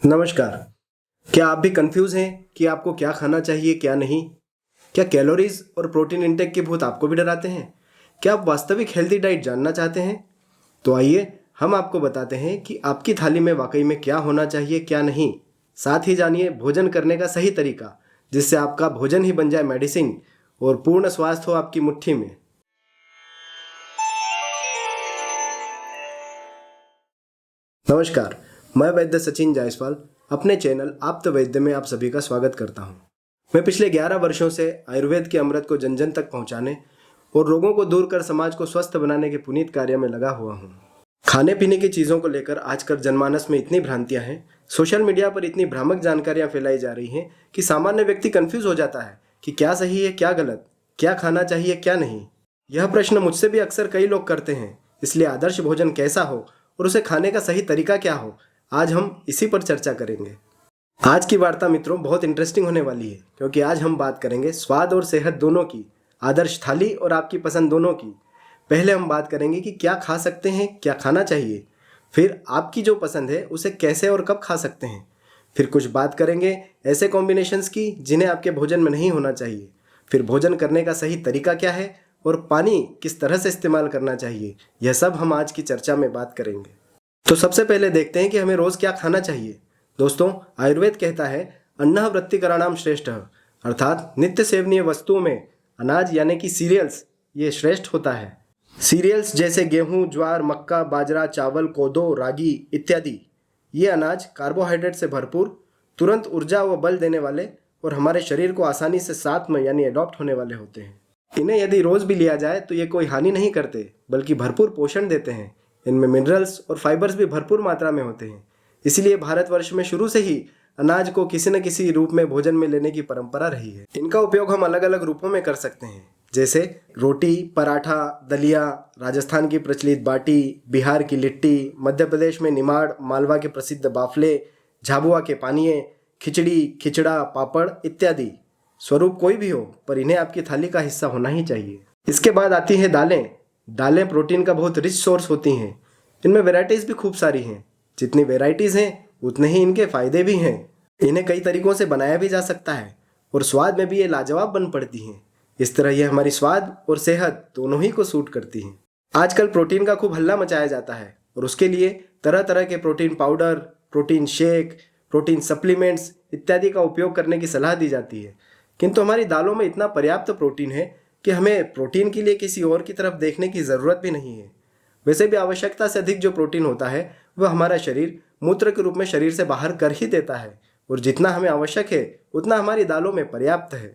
नमस्कार। क्या आप भी कंफ्यूज हैं कि आपको क्या खाना चाहिए क्या नहीं? क्या कैलोरीज और प्रोटीन इंटेक के भूत आपको भी डराते हैं? क्या आप वास्तविक हेल्दी डाइट जानना चाहते हैं? तो आइए हम आपको बताते हैं कि आपकी थाली में वाकई में क्या होना चाहिए क्या नहीं। साथ ही जानिए भोजन करने का सही तरीका, जिससे आपका भोजन ही बन जाए मेडिसिन और पूर्ण स्वास्थ्य हो आपकी मुट्ठी में। नमस्कार, मैं वैद्य सचिन जायसवाल अपने चैनल आप्त वैद्य में आप सभी का स्वागत करता हूं। मैं पिछले 11 वर्षों से आयुर्वेद के अमृत को जन जन तक पहुंचाने और रोगों को दूर कर समाज को स्वस्थ बनाने के पुनीत कार्य में लगा हुआ हूं। खाने पीने की चीज़ों को लेकर आजकल जनमानस में इतनी भ्रांतियां हैं, सोशल मीडिया पर इतनी भ्रामक जानकारियां फैलाई जा रही हैं कि सामान्य व्यक्ति कंफ्यूज हो जाता है कि क्या सही है क्या गलत, क्या खाना चाहिए क्या नहीं। यह प्रश्न मुझसे भी अक्सर कई लोग करते हैं। इसलिए आदर्श भोजन कैसा हो और उसे खाने का सही तरीका क्या हो, आज हम इसी पर चर्चा करेंगे। आज की वार्ता मित्रों बहुत इंटरेस्टिंग होने वाली है, क्योंकि आज हम बात करेंगे स्वाद और सेहत दोनों की, आदर्श थाली और आपकी पसंद दोनों की। पहले हम बात करेंगे कि क्या खा सकते हैं, क्या खाना चाहिए। फिर आपकी जो पसंद है उसे कैसे और कब खा सकते हैं। फिर कुछ बात करेंगे ऐसे कॉम्बिनेशंस की जिन्हें आपके भोजन में नहीं होना चाहिए। फिर भोजन करने का सही तरीका क्या है और पानी किस तरह से इस्तेमाल करना चाहिए। यह सब हम आज की चर्चा में बात करेंगे। तो सबसे पहले देखते हैं कि हमें रोज़ क्या खाना चाहिए। दोस्तों, आयुर्वेद कहता है अन्नः वृत्तिकरणाम श्रेष्ठः, अर्थात नित्य सेवनीय वस्तुओं में अनाज यानी कि सीरियल्स ये श्रेष्ठ होता है। सीरियल्स जैसे गेहूं, ज्वार, मक्का, बाजरा, चावल, कोदो, रागी इत्यादि ये अनाज कार्बोहाइड्रेट से भरपूर, तुरंत ऊर्जा व बल देने वाले और हमारे शरीर को आसानी से साथ में यानी अडॉप्ट होने वाले होते हैं। इन्हें यदि रोज़ भी लिया जाए तो ये कोई हानि नहीं करते, बल्कि भरपूर पोषण देते हैं। इनमें मिनरल्स और फाइबर्स भी भरपूर मात्रा में होते हैं। इसीलिए भारतवर्ष में शुरू से ही अनाज को किसी न किसी रूप में भोजन में लेने की परंपरा रही है। इनका उपयोग हम अलग अलग रूपों में कर सकते हैं, जैसे रोटी, पराठा, दलिया, राजस्थान की प्रचलित बाटी, बिहार की लिट्टी, मध्य प्रदेश में निमाड़, मालवा के प्रसिद्ध बाफले, झाबुआ के पानिये, खिचड़ी, खिचड़ा, पापड़ इत्यादि। स्वरूप कोई भी हो, पर इन्हें आपकी थाली का हिस्सा होना ही चाहिए। इसके बाद आती हैं दालें। दालें प्रोटीन का बहुत रिच सोर्स होती हैं। इनमें वेराइटीज़ भी खूब सारी हैं। जितनी वेराइटीज़ हैं उतने ही इनके फ़ायदे भी हैं। इन्हें कई तरीक़ों से बनाया भी जा सकता है और स्वाद में भी ये लाजवाब बन पड़ती हैं। इस तरह ये हमारी स्वाद और सेहत दोनों ही को सूट करती हैं। आजकल प्रोटीन का खूब हल्ला मचाया जाता है और उसके लिए तरह तरह के protein powder, protein shake, protein supplements इत्यादि का उपयोग करने की सलाह दी जाती है। किंतु हमारी दालों में इतना पर्याप्त प्रोटीन है कि हमें प्रोटीन के लिए किसी और की तरफ देखने की ज़रूरत भी नहीं है। वैसे भी आवश्यकता से अधिक जो प्रोटीन होता है वह हमारा शरीर मूत्र के रूप में शरीर से बाहर कर ही देता है, और जितना हमें आवश्यक है उतना हमारी दालों में पर्याप्त है।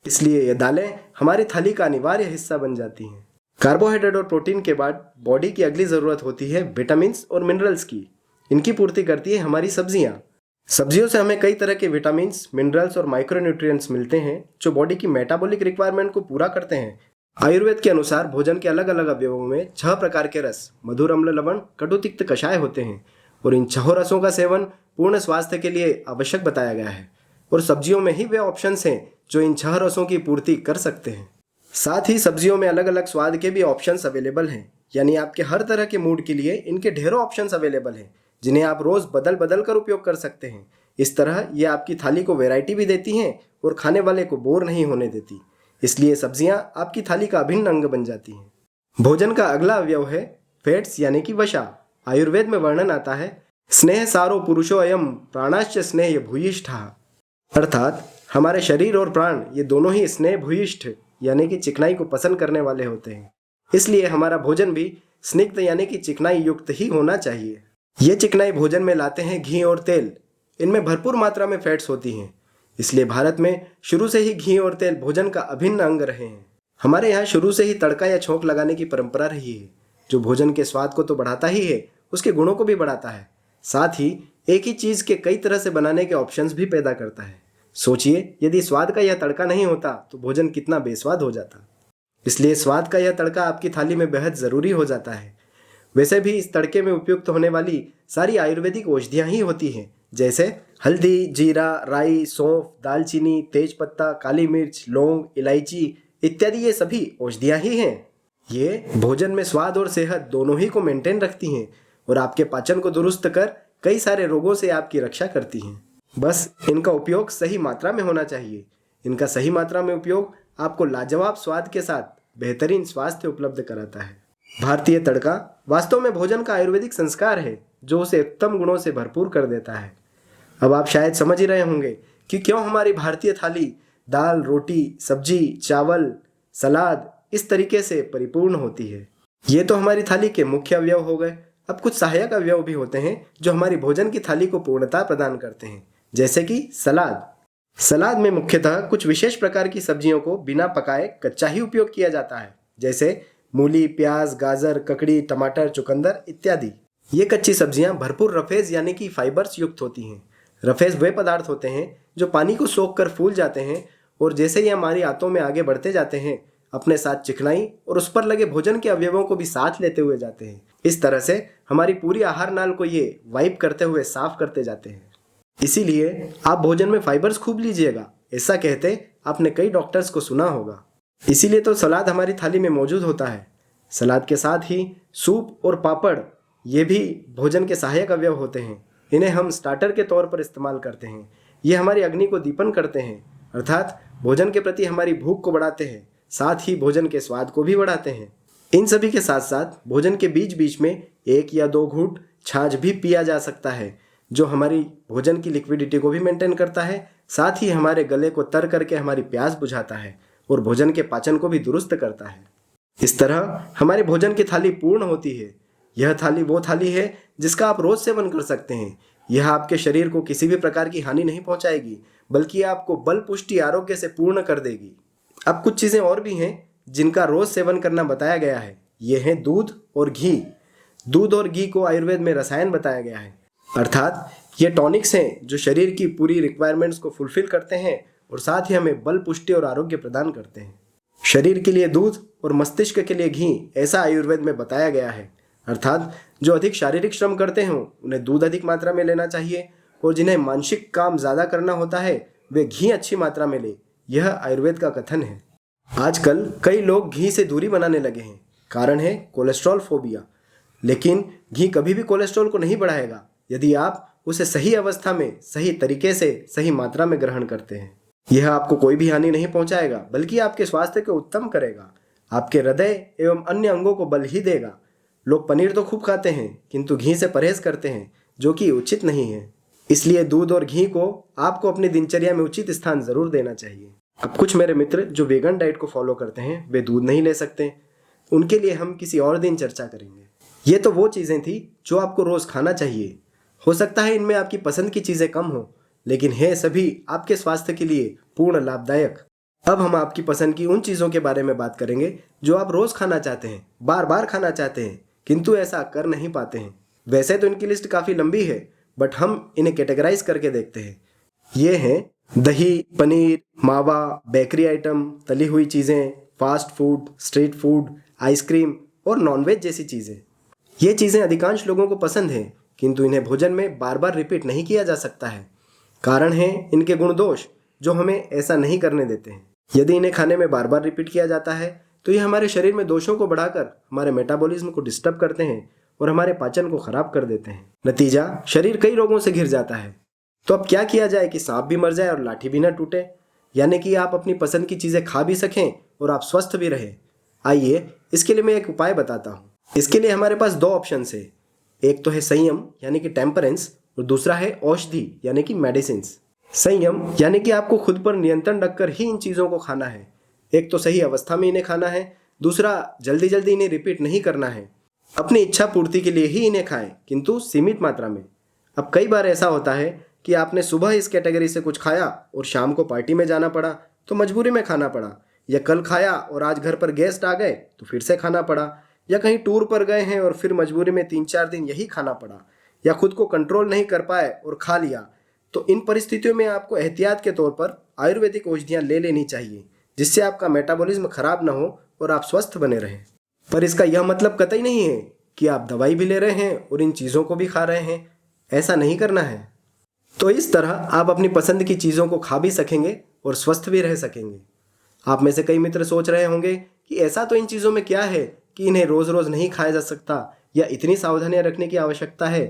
इसलिए ये दालें हमारी थाली का अनिवार्य हिस्सा बन जाती हैं। कार्बोहाइड्रेट और प्रोटीन के बाद बॉडी की अगली ज़रूरत होती है विटामिन्स और मिनरल्स की। इनकी पूर्ति करती है हमारी सब्जियाँ। सब्जियों से हमें कई तरह के विटामिन्स, मिनरल्स और माइक्रोन्यूट्रिएंट्स मिलते हैं जो बॉडी की मेटाबॉलिक रिक्वायरमेंट को पूरा करते हैं। आयुर्वेद के अनुसार भोजन के अलग अलग अवयवों में 6 प्रकार के रस, मधुर, अम्ल, लवण, कटु, तिक्त, कषाय होते हैं, और इन 6 रसों का सेवन पूर्ण स्वास्थ्य के लिए आवश्यक बताया गया है। और सब्जियों में ही वे ऑप्शंस हैं जो इन 6 रसों की पूर्ति कर सकते हैं। साथ ही सब्जियों में अलग अलग स्वाद के भी ऑप्शंस अवेलेबल हैं, यानी आपके हर तरह के मूड के लिए इनके ढेरों ऑप्शंस अवेलेबल हैं जिन्हें आप रोज़ बदल बदल कर उपयोग कर सकते हैं। इस तरह ये आपकी थाली को वैरायटी भी देती हैं और खाने वाले को बोर नहीं होने देती। इसलिए सब्जियां आपकी थाली का अभिन्न अंग बन जाती हैं। भोजन का अगला अवयव है फैट्स यानी कि वसा। आयुर्वेद में वर्णन आता है स्नेह सारो पुरुषो अयम प्राणाश्च स्नेह भूयिष्ठः, अर्थात हमारे शरीर और प्राण ये दोनों ही स्नेह भूयिष्ठ यानी कि चिकनाई को पसंद करने वाले होते हैं। इसलिए हमारा भोजन भी स्निग्ध यानी कि चिकनाई युक्त ही होना चाहिए। ये चिकनाई भोजन में लाते हैं घी और तेल। इनमें भरपूर मात्रा में फैट्स होती हैं। इसलिए भारत में शुरू से ही घी और तेल भोजन का अभिन्न अंग रहे हैं। हमारे यहाँ शुरू से ही तड़का या छौंक लगाने की परंपरा रही है, जो भोजन के स्वाद को तो बढ़ाता ही है, उसके गुणों को भी बढ़ाता है। साथ ही एक ही चीज़ के कई तरह से बनाने के ऑप्शंस भी पैदा करता है। सोचिए, यदि स्वाद का यह तड़का नहीं होता तो भोजन कितना बेस्वाद हो जाता। इसलिए स्वाद का यह तड़का आपकी थाली में बेहद ज़रूरी हो जाता है। वैसे भी इस तड़के में उपयुक्त होने वाली सारी आयुर्वेदिक औषधियाँ ही होती हैं, जैसे हल्दी, जीरा, राई, सौंफ, दालचीनी, तेजपत्ता, काली मिर्च, लौंग, इलायची इत्यादि ये सभी औषधियाँ ही हैं। ये भोजन में स्वाद और सेहत दोनों ही को मेंटेन रखती हैं और आपके पाचन को दुरुस्त कर कई सारे रोगों से आपकी रक्षा करती हैं। बस इनका उपयोग सही मात्रा में होना चाहिए। इनका सही मात्रा में उपयोग आपको लाजवाब स्वाद के साथ बेहतरीन स्वास्थ्य उपलब्ध कराता है। भारतीय तड़का वास्तव में भोजन का आयुर्वेदिक संस्कार है जो उसे उत्तम गुणों से भरपूर कर देता है। अब आप शायद समझ ही रहे होंगे कि क्यों हमारी भारतीय थाली दाल, रोटी, सब्जी, चावल, सलाद इस तरीके से परिपूर्ण होती है। ये तो हमारी थाली के मुख्य अवयव हो गए। अब कुछ सहायक अवयव भी होते हैं जो हमारी भोजन की थाली को पूर्णता प्रदान करते हैं, जैसे कि सलाद। सलाद में मुख्यतः कुछ विशेष प्रकार की सब्जियों को बिना पकाए कच्चा ही उपयोग किया जाता है, जैसे मूली, प्याज, गाजर, ककड़ी, टमाटर, चुकंदर इत्यादि। ये कच्ची सब्जियां भरपूर रफेज यानी कि फाइबर्स युक्त होती हैं। रफेज वे पदार्थ होते हैं जो पानी को सोख कर फूल जाते हैं और जैसे ही हमारी आंतों में आगे बढ़ते जाते हैं अपने साथ चिकनाई और उस पर लगे भोजन के अवयवों को भी साथ लेते हुए जाते हैं। इस तरह से हमारी पूरी आहार नाल को ये वाइप करते हुए साफ करते जाते हैं। इसीलिए आप भोजन में फाइबर्स खूब लीजिएगा, ऐसा कहते आपने कई डॉक्टर्स को सुना होगा। इसीलिए तो सलाद हमारी थाली में मौजूद होता है। सलाद के साथ ही सूप और पापड़ ये भी भोजन के सहायक अवयव होते हैं। इन्हें हम स्टार्टर के तौर पर इस्तेमाल करते हैं। ये हमारी अग्नि को दीपन करते हैं, अर्थात भोजन के प्रति हमारी भूख को बढ़ाते हैं, साथ ही भोजन के स्वाद को भी बढ़ाते हैं। इन सभी के साथ साथ भोजन के बीच बीच में 1 या 2 घूंट छाछ भी पिया जा सकता है, जो हमारी भोजन की लिक्विडिटी को भी मेंटेन करता है, साथ ही हमारे गले को तर करके हमारी प्यास बुझाता है और भोजन के पाचन को भी दुरुस्त करता है। इस तरह हमारे भोजन की थाली पूर्ण होती है। यह थाली वो थाली है जिसका आप रोज सेवन कर सकते हैं। यह आपके शरीर को किसी भी प्रकार की हानि नहीं पहुंचाएगी, बल्कि आपको बल, पुष्टि, आरोग्य से पूर्ण कर देगी। अब कुछ चीज़ें और भी हैं जिनका रोज सेवन करना बताया गया है। ये हैं दूध और घी। दूध और घी को आयुर्वेद में रसायन बताया गया है, अर्थात ये टॉनिक्स हैं जो शरीर की पूरी रिक्वायरमेंट्स को फुलफिल करते हैं और साथ ही हमें बल, पुष्टि और आरोग्य प्रदान करते हैं। शरीर के लिए दूध और मस्तिष्क के लिए घी, ऐसा आयुर्वेद में बताया गया है। अर्थात जो अधिक शारीरिक श्रम करते हों उन्हें दूध अधिक मात्रा में लेना चाहिए और जिन्हें मानसिक काम ज़्यादा करना होता है वे घी अच्छी मात्रा में ले। यह आयुर्वेद का कथन है। आजकल कई लोग घी से दूरी बनाने लगे हैं। कारण है कोलेस्ट्रॉल फोबिया। लेकिन घी कभी भी कोलेस्ट्रॉल को नहीं बढ़ाएगा यदि आप उसे सही अवस्था में, सही तरीके से, सही मात्रा में ग्रहण करते हैं। यह आपको कोई भी हानि नहीं पहुंचाएगा, बल्कि आपके स्वास्थ्य को उत्तम करेगा। आपके हृदय एवं अन्य अंगों को बल ही देगा। लोग पनीर तो खूब खाते हैं किंतु घी से परहेज करते हैं, जो कि उचित नहीं है। इसलिए दूध और घी को आपको अपनी दिनचर्या में उचित स्थान जरूर देना चाहिए। अब कुछ मेरे मित्र जो वेगन डाइट को फॉलो करते हैं वे दूध नहीं ले सकते। उनके लिए हम किसी और दिन चर्चा करेंगे। ये तो वो चीज़ें थी जो आपको रोज़ खाना चाहिए। हो सकता है इनमें आपकी पसंद की चीज़ें कम हो, लेकिन है सभी आपके स्वास्थ्य के लिए पूर्ण लाभदायक। अब हम आपकी पसंद की उन चीज़ों के बारे में बात करेंगे जो आप रोज़ खाना चाहते हैं, बार बार खाना चाहते हैं, किंतु ऐसा कर नहीं पाते हैं। वैसे तो इनकी लिस्ट काफ़ी लंबी है, बट हम इन्हें कैटेगराइज करके देखते हैं। ये हैं दही, पनीर, मावा, बेकरी आइटम, तली हुई चीज़ें, fast food, street food, ice cream और नॉनवेज जैसी चीज़ें। ये चीज़ें अधिकांश लोगों को पसंद हैं, किंतु इन्हें भोजन में बार बार रिपीट नहीं किया जा सकता है। कारण है इनके गुण दोष जो हमें ऐसा नहीं करने देते हैं। यदि इन्हें खाने में बार बार रिपीट किया जाता है तो ये हमारे शरीर में दोषों को बढ़ाकर हमारे मेटाबॉलिज्म को डिस्टर्ब करते हैं और हमारे पाचन को खराब कर देते हैं। नतीजा, शरीर कई रोगों से घिर जाता है। तो अब क्या किया जाए कि सांप भी मर जाए और लाठी भी ना टूटे, यानी कि आप अपनी पसंद की चीज़ें खा भी सकें और आप स्वस्थ भी रहें। आइए इसके लिए मैं एक उपाय बताता हूँ। इसके लिए हमारे पास 2 ऑप्शन है। एक तो है संयम यानी कि टेम्परेंस और दूसरा है औषधि यानी कि मेडिसिन्स। संयम यानी कि आपको खुद पर नियंत्रण रखकर ही इन चीज़ों को खाना है। एक तो सही अवस्था में इन्हें खाना है, दूसरा जल्दी जल्दी इन्हें रिपीट नहीं करना है। अपनी इच्छा पूर्ति के लिए ही इन्हें खाएं, किंतु सीमित मात्रा में। अब कई बार ऐसा होता है कि आपने सुबह इस कैटेगरी से कुछ खाया और शाम को पार्टी में जाना पड़ा तो मजबूरी में खाना पड़ा, या कल खाया और आज घर पर गेस्ट आ गए तो फिर से खाना पड़ा, या कहीं टूर पर गए हैं और फिर मजबूरी में 3-4 दिन यही खाना पड़ा, या खुद को कंट्रोल नहीं कर पाए और खा लिया। तो इन परिस्थितियों में आपको एहतियात के तौर पर आयुर्वेदिक औषधियाँ ले लेनी चाहिए, जिससे आपका मेटाबॉलिज्म खराब ना हो और आप स्वस्थ बने रहें। पर इसका यह मतलब कतई नहीं है कि आप दवाई भी ले रहे हैं और इन चीज़ों को भी खा रहे हैं। ऐसा नहीं करना है। तो इस तरह आप अपनी पसंद की चीज़ों को खा भी सकेंगे और स्वस्थ भी रह सकेंगे। आप में से कई मित्र सोच रहे होंगे कि ऐसा तो इन चीज़ों में क्या है कि इन्हें रोज़ रोज़ नहीं खाया जा सकता या इतनी सावधानियां रखने की आवश्यकता है।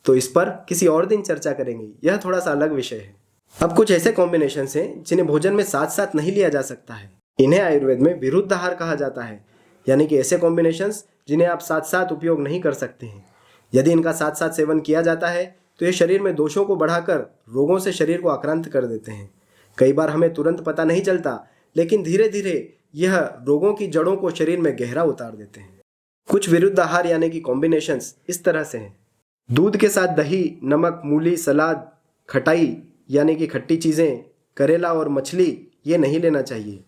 तो इस पर किसी और दिन चर्चा करेंगे, यह थोड़ा सा अलग विषय है। अब कुछ ऐसे कॉम्बिनेशंस हैं जिन्हें भोजन में साथ साथ नहीं लिया जा सकता है। इन्हें आयुर्वेद में विरुद्ध आहार कहा जाता है, यानी कि ऐसे कॉम्बिनेशंस जिन्हें आप साथ साथ उपयोग नहीं कर सकते हैं। यदि इनका साथ साथ सेवन किया जाता है तो ये शरीर में दोषों को बढ़ाकर रोगों से शरीर को आक्रांत कर देते हैं। कई बार हमें तुरंत पता नहीं चलता, लेकिन धीरे धीरे यह रोगों की जड़ों को शरीर में गहरा उतार देते हैं। कुछ विरुद्ध आहार यानी कि कॉम्बिनेशंस इस तरह से हैं। दूध के साथ दही, नमक, मूली, सलाद, खटाई यानी कि खट्टी चीज़ें, करेला और मछली ये नहीं लेना चाहिए।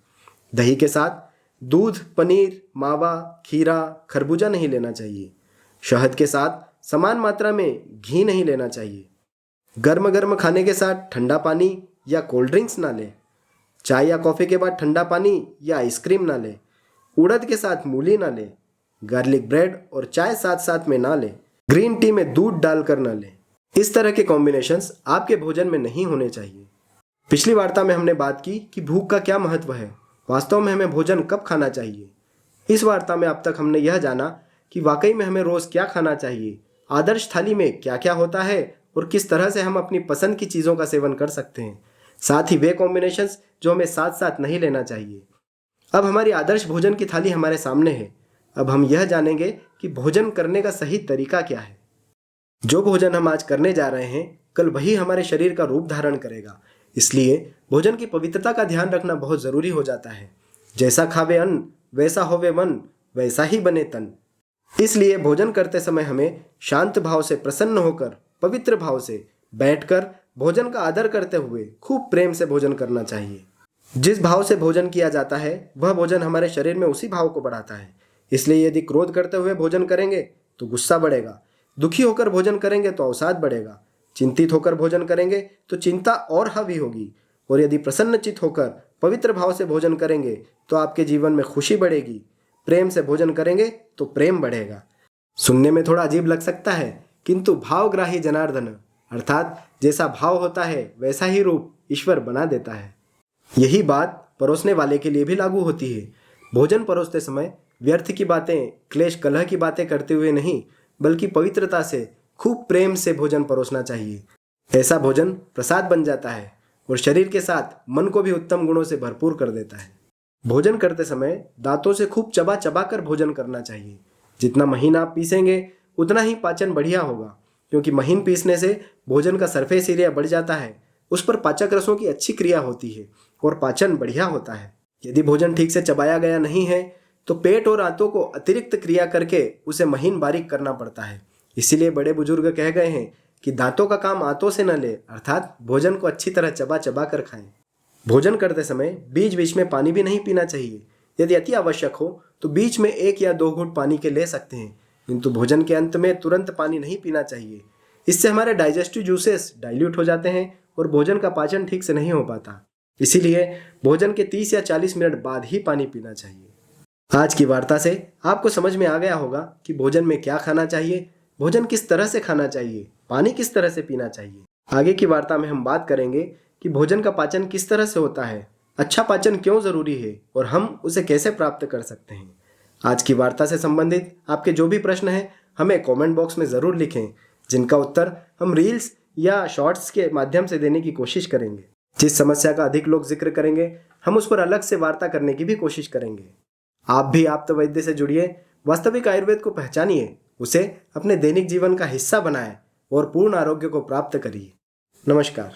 दही के साथ दूध, पनीर, मावा, खीरा, खरबूजा नहीं लेना चाहिए। शहद के साथ समान मात्रा में घी नहीं लेना चाहिए। गर्म गर्म खाने के साथ ठंडा पानी या कोल्ड ड्रिंक्स ना लें। चाय या कॉफ़ी के बाद ठंडा पानी या आइसक्रीम ना लें। उड़द के साथ मूली ना लें। गार्लिक ब्रेड और चाय साथ साथ में ना लें। ग्रीन टी में दूध डालकर ना लें। इस तरह के कॉम्बिनेशंस आपके भोजन में नहीं होने चाहिए। पिछली वार्ता में हमने बात की कि भूख का क्या महत्व है, वास्तव में हमें भोजन कब खाना चाहिए। इस वार्ता में अब तक हमने यह जाना कि वाकई में हमें रोज़ क्या खाना चाहिए, आदर्श थाली में क्या क्या होता है और किस तरह से हम अपनी पसंद की चीज़ों का सेवन कर सकते हैं, साथ ही वे कॉम्बिनेशंस जो हमें साथ साथ नहीं लेना चाहिए। अब हमारी आदर्श भोजन की थाली हमारे सामने है। अब हम यह जानेंगे कि भोजन करने का सही तरीका क्या है। जो भोजन हम आज करने जा रहे हैं, कल वही हमारे शरीर का रूप धारण करेगा। इसलिए भोजन की पवित्रता का ध्यान रखना बहुत ज़रूरी हो जाता है। जैसा खावे अन्न, वैसा होवे मन, वैसा ही बने तन। इसलिए भोजन करते समय हमें शांत भाव से, प्रसन्न होकर, पवित्र भाव से बैठकर भोजन का आदर करते हुए खूब प्रेम से भोजन करना चाहिए। जिस भाव से भोजन किया जाता है वह भोजन हमारे शरीर में उसी भाव को बढ़ाता है। इसलिए यदि क्रोध करते हुए भोजन करेंगे तो गुस्सा बढ़ेगा, दुखी होकर भोजन करेंगे तो अवसाद बढ़ेगा, चिंतित होकर भोजन करेंगे तो चिंता और हावी होगी, और यदि प्रसन्नचित होकर पवित्र भाव से भोजन करेंगे तो आपके जीवन में खुशी बढ़ेगी। प्रेम से भोजन करेंगे तो प्रेम बढ़ेगा। सुनने में थोड़ा अजीब लग सकता है, किंतु भावग्राही जनार्दन, अर्थात जैसा भाव होता है वैसा ही रूप ईश्वर बना देता है। यही बात परोसने वाले के लिए भी लागू होती है। भोजन परोसते समय व्यर्थ की बातें, क्लेश कलह की बातें करते हुए नहीं, बल्कि पवित्रता से, खूब प्रेम से भोजन परोसना चाहिए। ऐसा भोजन प्रसाद बन जाता है और शरीर के साथ मन को भी उत्तम गुणों से भरपूर कर देता है। भोजन करते समय दांतों से खूब चबा चबा कर भोजन करना चाहिए। जितना महीन आप पीसेंगे उतना ही पाचन बढ़िया होगा, क्योंकि महीन पीसने से भोजन का सरफेस एरिया बढ़ जाता है, उस पर पाचक रसों की अच्छी क्रिया होती है और पाचन बढ़िया होता है। यदि भोजन ठीक से चबाया गया नहीं है तो पेट और आंतों को अतिरिक्त क्रिया करके उसे महीन बारीक करना पड़ता है। इसीलिए बड़े बुजुर्ग कह गए हैं कि दांतों का काम आंतों से न ले, अर्थात भोजन को अच्छी तरह चबा चबा कर खाएं। भोजन करते समय बीच बीच में पानी भी नहीं पीना चाहिए। यदि अति आवश्यक हो तो बीच में 1 या 2 घूंट पानी के ले सकते हैं, किंतु भोजन के अंत में तुरंत पानी नहीं पीना चाहिए। इससे हमारे डाइजेस्टिव जूसेस डाइल्यूट हो जाते हैं और भोजन का पाचन ठीक से नहीं हो पाता। इसीलिए भोजन के 30 या 40 मिनट बाद ही पानी पीना चाहिए। आज की वार्ता से आपको समझ में आ गया होगा कि भोजन में क्या खाना चाहिए, भोजन किस तरह से खाना चाहिए, पानी किस तरह से पीना चाहिए। आगे की वार्ता में हम बात करेंगे कि भोजन का पाचन किस तरह से होता है, अच्छा पाचन क्यों जरूरी है और हम उसे कैसे प्राप्त कर सकते हैं। आज की वार्ता से संबंधित आपके जो भी प्रश्न हैं हमें कमेंट बॉक्स में ज़रूर लिखें, जिनका उत्तर हम रील्स या शॉर्ट्स के माध्यम से देने की कोशिश करेंगे। जिस समस्या का अधिक लोग जिक्र करेंगे हम उस पर अलग से वार्ता करने की भी कोशिश करेंगे। आप भी आप्तवैद्य से जुड़िए, वास्तविक आयुर्वेद को पहचानिए, उसे अपने दैनिक जीवन का हिस्सा बनाएं और पूर्ण आरोग्य को प्राप्त करिए। नमस्कार।